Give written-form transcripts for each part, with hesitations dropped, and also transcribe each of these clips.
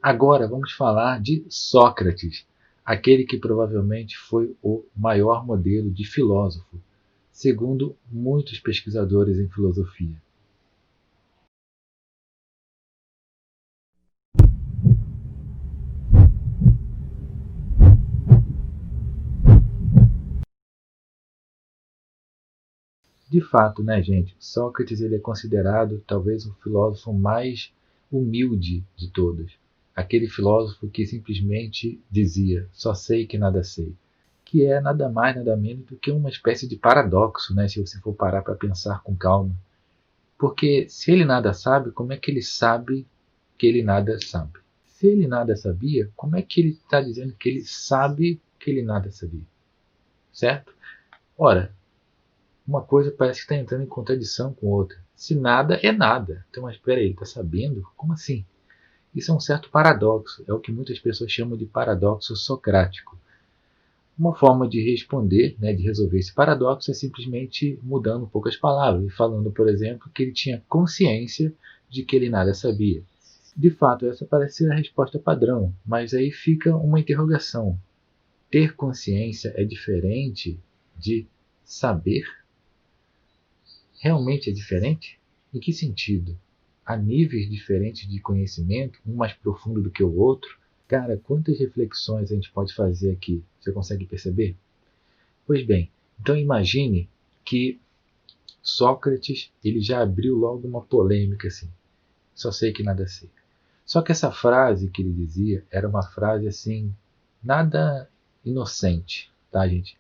Agora vamos falar de Sócrates, aquele que provavelmente foi o maior modelo de filósofo, segundo muitos pesquisadores em filosofia. De fato, né, gente? Sócrates ele é considerado talvez o filósofo mais humilde de todos. Aquele filósofo que simplesmente dizia, só sei que nada sei. Que é nada mais, nada menos do que uma espécie de paradoxo, né, se você for parar para pensar com calma. Porque se ele nada sabe, como é que ele sabe que ele nada sabe? Se ele nada sabia, como é que ele está dizendo que ele sabe que ele nada sabia? Certo? Ora, uma coisa parece que está entrando em contradição com outra. Se nada é nada. Então, mas espera aí, ele está sabendo? Como assim? Isso é um certo paradoxo. É o que muitas pessoas chamam de paradoxo socrático. Uma forma de responder, né, de resolver esse paradoxo, é simplesmente mudando um pouco as palavras e falando, por exemplo, que ele tinha consciência de que ele nada sabia. De fato, essa parece ser a resposta padrão, mas aí fica uma interrogação. Ter consciência é diferente de saber? Realmente é diferente? Em que sentido? Há níveis diferentes de conhecimento, um mais profundo do que o outro? Cara, quantas reflexões a gente pode fazer aqui? Você consegue perceber? Pois bem, então imagine que Sócrates ele já abriu logo uma polêmica assim. Só sei que nada sei. Só que essa frase que ele dizia era uma frase assim, nada inocente, tá, gente?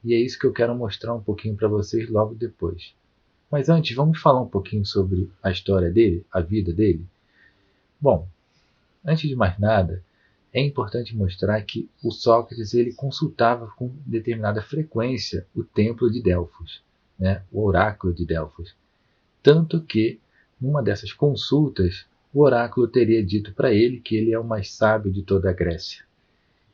E é isso que eu quero mostrar um pouquinho para vocês logo depois. Mas antes, vamos falar um pouquinho sobre a história dele, a vida dele? Bom, antes de mais nada, é importante mostrar que o Sócrates ele consultava com determinada frequência o templo de Delfos, né, o oráculo de Delfos. Tanto que, numa dessas consultas, o oráculo teria dito para ele que ele é o mais sábio de toda a Grécia.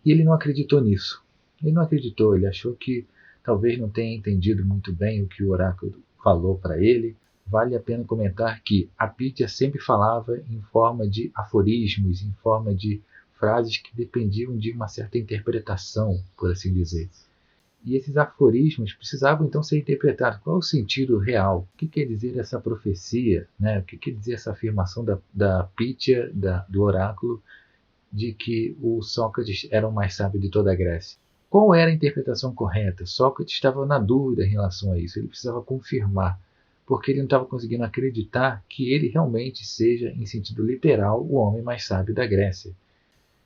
E ele não acreditou nisso. Ele não acreditou, ele achou que talvez não tenha entendido muito bem o que o oráculo falou para ele. Vale a pena comentar que a Pítia sempre falava em forma de aforismos, em forma de frases que dependiam de uma certa interpretação, por assim dizer. E esses aforismos precisavam então ser interpretados. Qual é o sentido real? O que quer dizer essa profecia? Né? O que quer dizer essa afirmação da Pítia, do oráculo, de que o Sócrates era o mais sábio de toda a Grécia? Qual era a interpretação correta? Sócrates estava na dúvida em relação a isso. Ele precisava confirmar, porque ele não estava conseguindo acreditar que ele realmente seja, em sentido literal, o homem mais sábio da Grécia.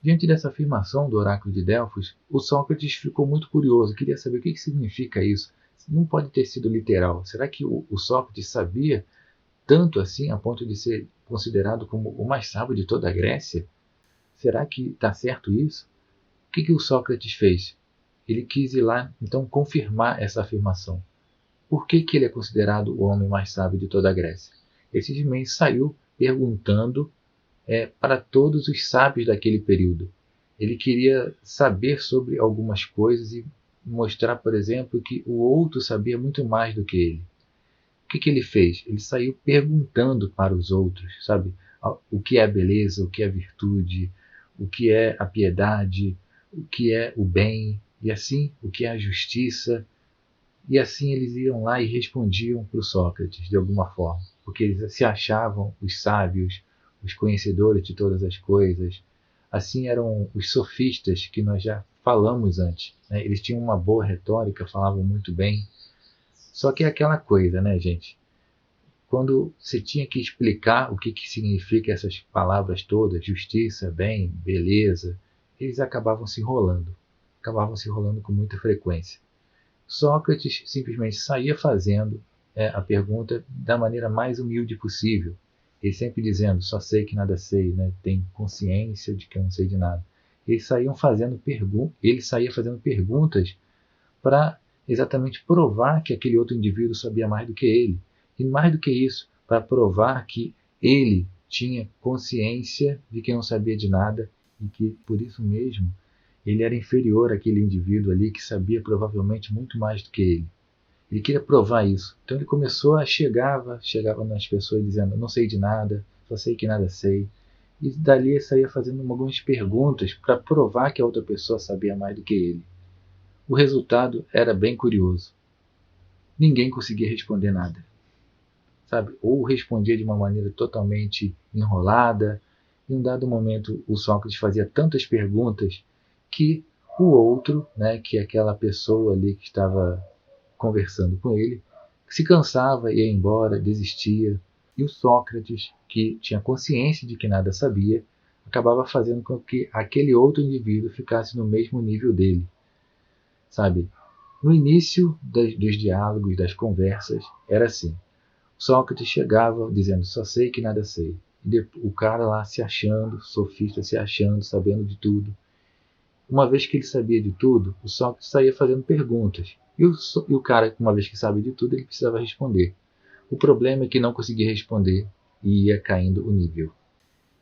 Diante dessa afirmação do oráculo de Delfos, o Sócrates ficou muito curioso, queria saber o que significa isso. Não pode ter sido literal. Será que o Sócrates sabia tanto assim a ponto de ser considerado como o mais sábio de toda a Grécia? Será que está certo isso? O que o Sócrates fez? Ele quis ir lá, então, confirmar essa afirmação. Por que ele é considerado o homem mais sábio de toda a Grécia? Ele simplesmente saiu perguntando para todos os sábios daquele período. Ele queria saber sobre algumas coisas e mostrar, por exemplo, que o outro sabia muito mais do que ele. O que ele fez? Ele saiu perguntando para os outros, sabe? O que é a beleza, o que é a virtude, o que é a piedade, o que é o bem, e assim, o que é a justiça. E assim eles iam lá e respondiam para o Sócrates, de alguma forma, porque eles se achavam os sábios, os conhecedores de todas as coisas. Assim eram os sofistas que nós já falamos antes. Né? Eles tinham uma boa retórica, falavam muito bem. Só que é aquela coisa, né, gente? Quando você tinha que explicar o que significa essas palavras todas, justiça, bem, beleza, eles acabavam se enrolando com muita frequência. Sócrates simplesmente saía fazendo a pergunta da maneira mais humilde possível. Ele sempre dizendo, só sei que nada sei, né? Tem consciência de que eu não sei de nada. Ele saía fazendo perguntas para exatamente provar que aquele outro indivíduo sabia mais do que ele. E mais do que isso, para provar que ele tinha consciência de que não sabia de nada e que, por isso mesmo, ele era inferior àquele indivíduo ali que sabia provavelmente muito mais do que ele. Ele queria provar isso. Então ele começou chegava nas pessoas dizendo, não sei de nada, só sei que nada sei. e dali ele saía fazendo algumas perguntas para provar que a outra pessoa sabia mais do que ele. O resultado era bem curioso. Ninguém conseguia responder nada, sabe? Ou respondia de uma maneira totalmente enrolada. Em um dado momento, o Sócrates fazia tantas perguntas que o outro, né, que aquela pessoa ali que estava conversando com ele, se cansava, ia embora, desistia. E o Sócrates, que tinha consciência de que nada sabia, acabava fazendo com que aquele outro indivíduo ficasse no mesmo nível dele, sabe? No início dos diálogos, das conversas, era assim. Sócrates chegava dizendo, só sei que nada sei. E o cara lá se achando, sofista se achando, sabendo de tudo. Uma vez que ele sabia de tudo, o Sócrates saía fazendo perguntas. E o cara, uma vez que sabe de tudo, ele precisava responder. O problema é que não conseguia responder e ia caindo o nível.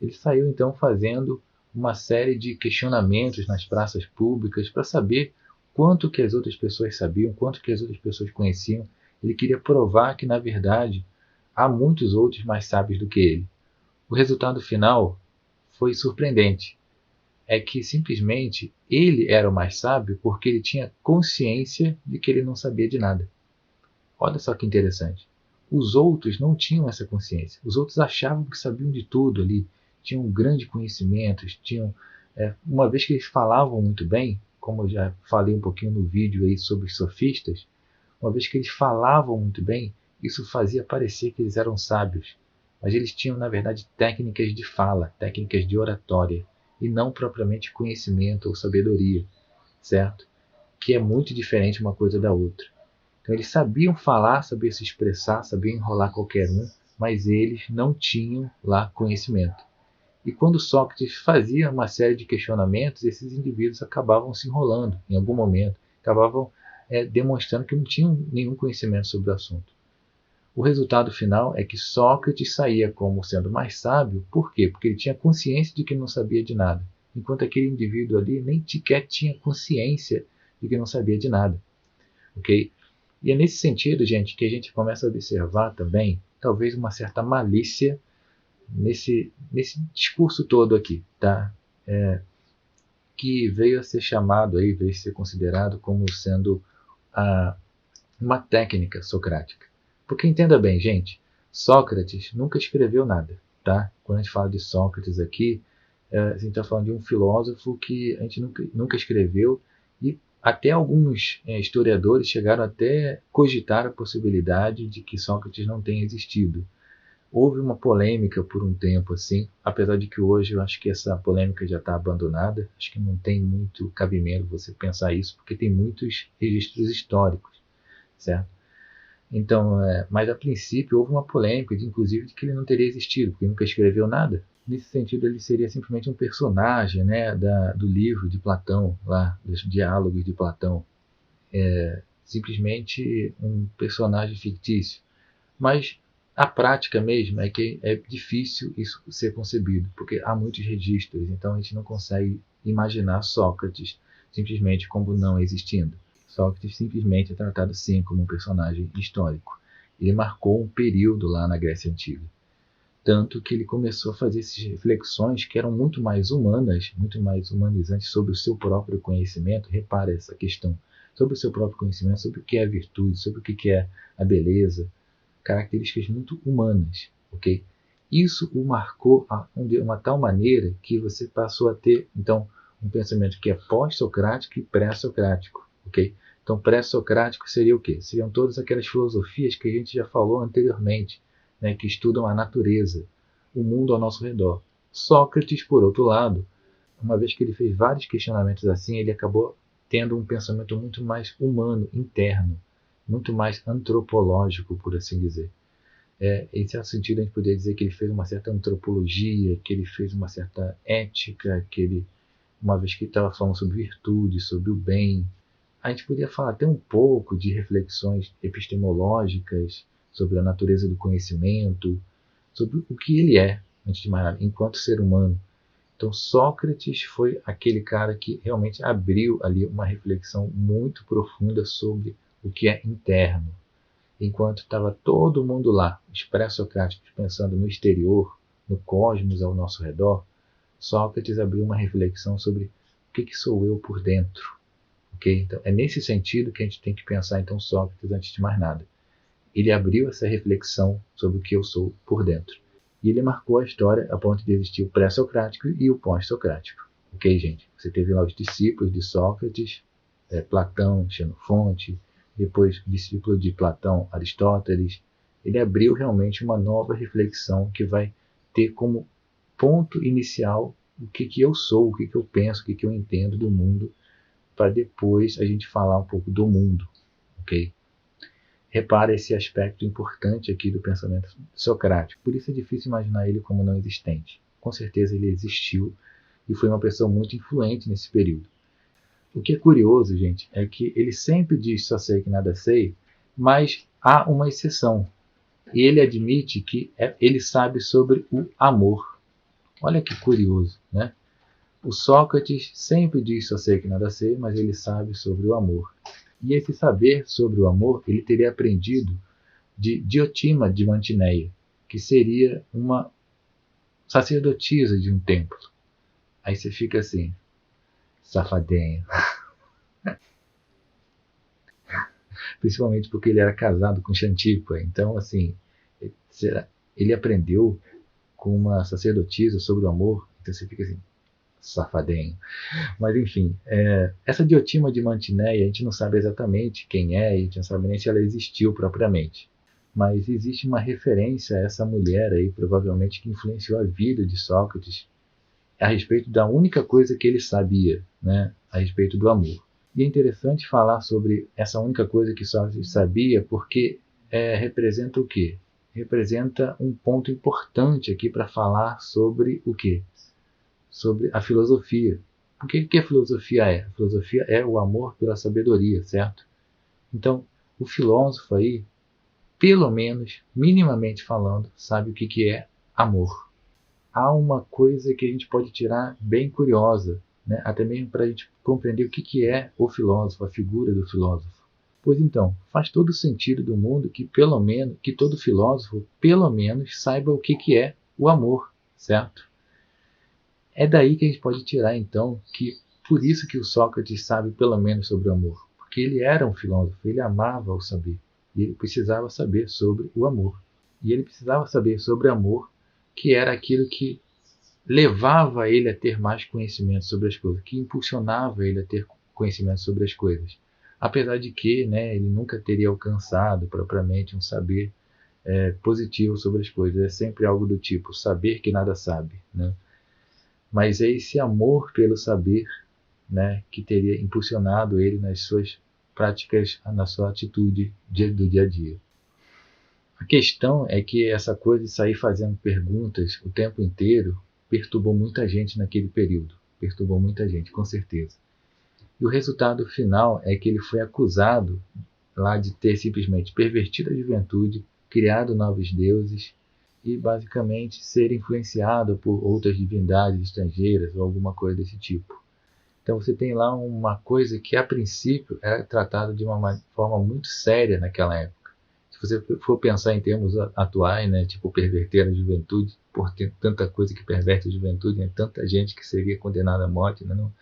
Ele saiu então fazendo uma série de questionamentos nas praças públicas para saber quanto que as outras pessoas sabiam, quanto que as outras pessoas conheciam. Ele queria provar que, na verdade, há muitos outros mais sábios do que ele. O resultado final foi surpreendente. É que simplesmente ele era o mais sábio porque ele tinha consciência de que ele não sabia de nada. Olha só que interessante. Os outros não tinham essa consciência. Os outros achavam que sabiam de tudo ali, tinham grandes conhecimentos, uma vez que eles falavam muito bem, como eu já falei um pouquinho no vídeo aí sobre os sofistas, uma vez que eles falavam muito bem, isso fazia parecer que eles eram sábios. Mas eles tinham, na verdade, técnicas de fala, técnicas de oratória, e não propriamente conhecimento ou sabedoria, certo? Que é muito diferente uma coisa da outra. Então eles sabiam falar, sabiam se expressar, sabiam enrolar qualquer um, mas eles não tinham lá conhecimento. E quando Sócrates fazia uma série de questionamentos, esses indivíduos acabavam se enrolando em algum momento, acabavam demonstrando que não tinham nenhum conhecimento sobre o assunto. O resultado final é que Sócrates saía como sendo mais sábio. Por quê? Porque ele tinha consciência de que não sabia de nada, enquanto aquele indivíduo ali nem sequer tinha consciência de que não sabia de nada. Ok? E é nesse sentido, gente, que a gente começa a observar também, talvez uma certa malícia nesse discurso todo aqui, tá? Que veio a ser chamado, aí, veio a ser considerado como sendo uma técnica socrática. Porque entenda bem, gente, Sócrates nunca escreveu nada, tá? Quando a gente fala de Sócrates aqui, a gente está falando de um filósofo que a gente nunca escreveu, e até alguns historiadores chegaram até cogitar a possibilidade de que Sócrates não tenha existido. Houve uma polêmica por um tempo, assim, apesar de que hoje eu acho que essa polêmica já está abandonada. Acho que não tem muito cabimento você pensar isso, porque tem muitos registros históricos, certo? Então, mas a princípio houve uma polêmica, inclusive, de que ele não teria existido, porque nunca escreveu nada. Nesse sentido, ele seria simplesmente um personagem, né, do livro de Platão, lá, dos diálogos de Platão. Simplesmente um personagem fictício. Mas a prática mesmo é que é difícil isso ser concebido, porque há muitos registros, então a gente não consegue imaginar Sócrates simplesmente como não existindo. Sócrates simplesmente é tratado sim como um personagem histórico. Ele marcou um período lá na Grécia Antiga. Tanto que ele começou a fazer essas reflexões que eram muito mais humanas, muito mais humanizantes sobre o seu próprio conhecimento. Repara essa questão, sobre o seu próprio conhecimento, sobre o que é a virtude, sobre o que é a beleza, características muito humanas, ok? Isso o marcou de uma tal maneira que você passou a ter, então, um pensamento que é pós-socrático e pré-socrático, ok? Então, pré-socrático seria o quê? Seriam todas aquelas filosofias que a gente já falou anteriormente, né, que estudam a natureza, o mundo ao nosso redor. Sócrates, por outro lado, uma vez que ele fez vários questionamentos assim, ele acabou tendo um pensamento muito mais humano, interno, muito mais antropológico, por assim dizer. Em certo sentido, a gente poderia dizer que ele fez uma certa antropologia, que ele fez uma certa ética, que ele, uma vez que estava falando sobre virtude, sobre o bem, a gente poderia falar até um pouco de reflexões epistemológicas sobre a natureza do conhecimento, sobre o que ele é, antes de mais nada, enquanto ser humano. Então, Sócrates foi aquele cara que realmente abriu ali uma reflexão muito profunda sobre o que é interno. Enquanto estava todo mundo lá, os pré-socráticos, pensando no exterior, no cosmos ao nosso redor, Sócrates abriu uma reflexão sobre o que sou eu por dentro. Okay? Então, é nesse sentido que a gente tem que pensar então Sócrates antes de mais nada. Ele abriu essa reflexão sobre o que eu sou por dentro. E ele marcou a história a ponto de existir o pré-socrático e o pós-socrático. Ok, gente? Você teve lá os discípulos de Sócrates, Platão, Xenofonte, depois discípulo de Platão, Aristóteles. Ele abriu realmente uma nova reflexão que vai ter como ponto inicial o que eu sou, o que eu penso, o que eu entendo do mundo, para depois a gente falar um pouco do mundo. Ok? Repara esse aspecto importante aqui do pensamento socrático. Por isso é difícil imaginar ele como não existente. Com certeza ele existiu e foi uma pessoa muito influente nesse período. O que é curioso, gente, é que ele sempre diz só sei que nada sei, mas há uma exceção. E ele admite que ele sabe sobre o amor. Olha que curioso, né? O Sócrates sempre diz só sei que nada sei, mas ele sabe sobre o amor. E esse saber sobre o amor ele teria aprendido de Diotima de Mantineia, que seria uma sacerdotisa de um templo. Aí você fica assim, safadinho. Principalmente porque ele era casado com Xantipa. Então, assim, ele aprendeu com uma sacerdotisa sobre o amor. Então você fica assim, safadinho. Mas enfim, essa Diotima de Mantineia, a gente não sabe exatamente quem é, a gente não sabe nem se ela existiu propriamente. Mas existe uma referência a essa mulher aí, provavelmente que influenciou a vida de Sócrates a respeito da única coisa que ele sabia, né, a respeito do amor. E é interessante falar sobre essa única coisa que Sócrates sabia, porque representa o quê? Representa um ponto importante aqui para falar sobre o quê? Sobre a filosofia. O que a filosofia é? A filosofia é o amor pela sabedoria, certo? Então, o filósofo aí, pelo menos, minimamente falando, sabe o que é amor. Há uma coisa que a gente pode tirar bem curiosa, né? Até mesmo para a gente compreender o que é o filósofo, a figura do filósofo. Pois então, faz todo o sentido do mundo que pelo menos, que todo filósofo, pelo menos, saiba o que é o amor, certo? É daí que a gente pode tirar, então, que por isso que o Sócrates sabe pelo menos sobre o amor. Porque ele era um filósofo, ele amava o saber. E ele precisava saber sobre o amor. E ele precisava saber sobre amor, que era aquilo que levava ele a ter mais conhecimento sobre as coisas, que impulsionava ele a ter conhecimento sobre as coisas. Apesar de que, né, ele nunca teria alcançado propriamente um saber positivo sobre as coisas. É sempre algo do tipo, saber que nada sabe, né? Mas é esse amor pelo saber, né, que teria impulsionado ele nas suas práticas, na sua atitude do dia a dia. A questão é que essa coisa de sair fazendo perguntas o tempo inteiro perturbou muita gente naquele período. Perturbou muita gente, com certeza. E o resultado final é que ele foi acusado lá de ter simplesmente pervertido a juventude, criado novos deuses e basicamente ser influenciado por outras divindades estrangeiras ou alguma coisa desse tipo. Então você tem lá uma coisa que a princípio era tratada de uma forma muito séria naquela época. Se você for pensar em termos atuais, né, tipo perverter a juventude, por ter tanta coisa que perverte a juventude, né, tanta gente que seria condenada à morte, né, não?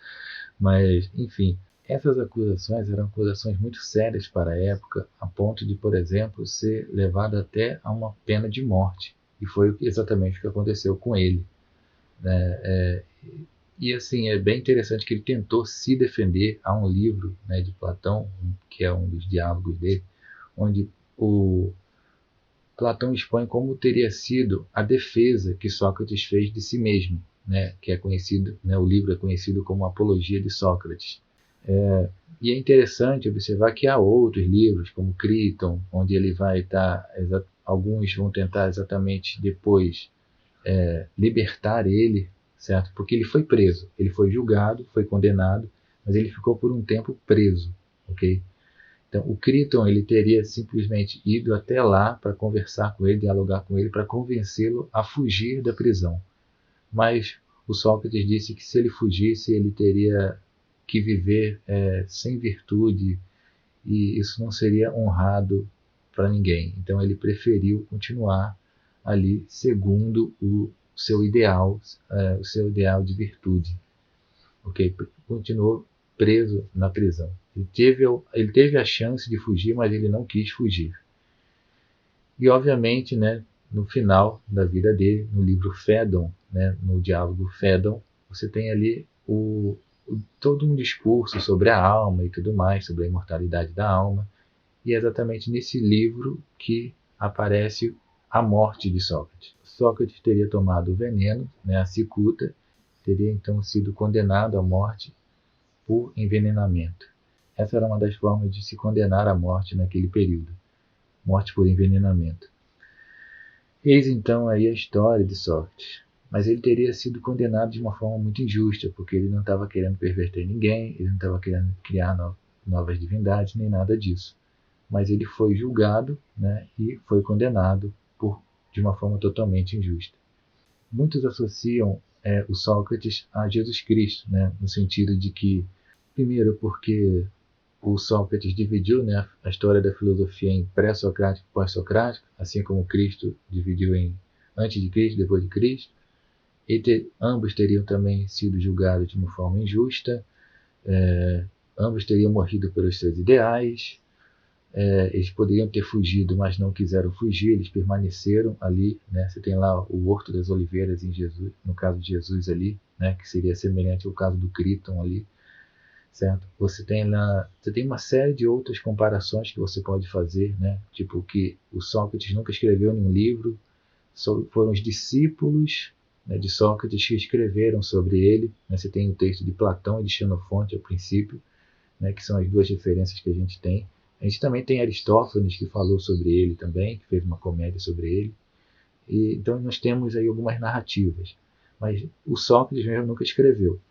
Mas, enfim, essas acusações eram acusações muito sérias para a época, a ponto de, por exemplo, ser levado até a uma pena de morte. E foi exatamente o que aconteceu com ele, né? E assim, é bem interessante que ele tentou se defender. Há um livro, né, de Platão, que é um dos diálogos dele, onde o Platão expõe como teria sido a defesa que Sócrates fez de si mesmo, né, que é conhecido, né, o livro é conhecido como Apologia de Sócrates. E é interessante observar que há outros livros, como Criton, onde ele vai estar, alguns vão tentar exatamente depois libertar ele, certo? Porque ele foi preso, ele foi julgado, foi condenado, mas ele ficou por um tempo preso, ok? Então, o Criton ele teria simplesmente ido até lá para conversar com ele, dialogar com ele, para convencê-lo a fugir da prisão. Mas o Sócrates disse que se ele fugisse, ele teria que viver sem virtude e isso não seria honrado para ninguém. Então ele preferiu continuar ali segundo o seu ideal de virtude. Ok? Continuou preso na prisão. Ele teve a chance de fugir, mas ele não quis fugir. E, obviamente, né, no final da vida dele, no livro Fédon, né, no diálogo Fédon, você tem ali todo um discurso sobre a alma e tudo mais, sobre a imortalidade da alma. E é exatamente nesse livro que aparece a morte de Sócrates. Sócrates teria tomado o veneno, né, a cicuta, teria então sido condenado à morte por envenenamento. Essa era uma das formas de se condenar à morte naquele período, morte por envenenamento. Eis então aí a história de Sócrates. Mas ele teria sido condenado de uma forma muito injusta, porque ele não estava querendo perverter ninguém, ele não estava querendo criar novas divindades, nem nada disso. Mas ele foi julgado, né, e foi condenado de uma forma totalmente injusta. Muitos associam o Sócrates a Jesus Cristo, né, no sentido de que, primeiro, porque o Sócrates dividiu, né, a história da filosofia em pré-socrático e pós-socrático, assim como Cristo dividiu em antes de Cristo e depois de Cristo. Ambos teriam também sido julgados de uma forma injusta, ambos teriam morrido pelos seus ideais, eles poderiam ter fugido, mas não quiseram fugir, eles permaneceram ali, né? Você tem lá o Horto das Oliveiras em Jesus, no caso de Jesus ali, né? Que seria semelhante ao caso do Críton ali, certo? Você tem uma série de outras comparações que você pode fazer, né? Tipo que o Sócrates nunca escreveu nenhum livro, foram os discípulos, né, de Sócrates que escreveram sobre ele, né? Você tem o texto de Platão e de Xenofonte, a princípio, né? Que são as duas referências que a gente tem. A gente também tem Aristófanes, que falou sobre ele também, que fez uma comédia sobre ele. Então nós temos aí algumas narrativas. Mas o Sócrates mesmo nunca escreveu.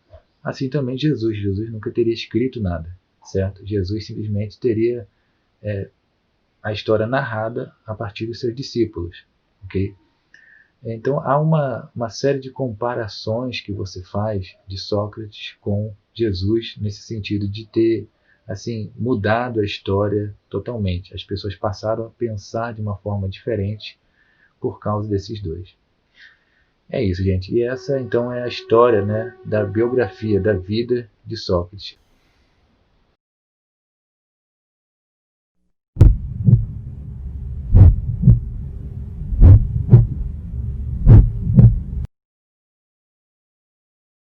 Assim também Jesus. Jesus nunca teria escrito nada, certo? Jesus simplesmente teria a história narrada a partir dos seus discípulos, ok? Então há uma série de comparações que você faz de Sócrates com Jesus, nesse sentido de ter assim mudado a história totalmente. As pessoas passaram a pensar de uma forma diferente por causa desses dois. É isso, gente. E essa então é a história, né, da biografia, da vida de Sócrates.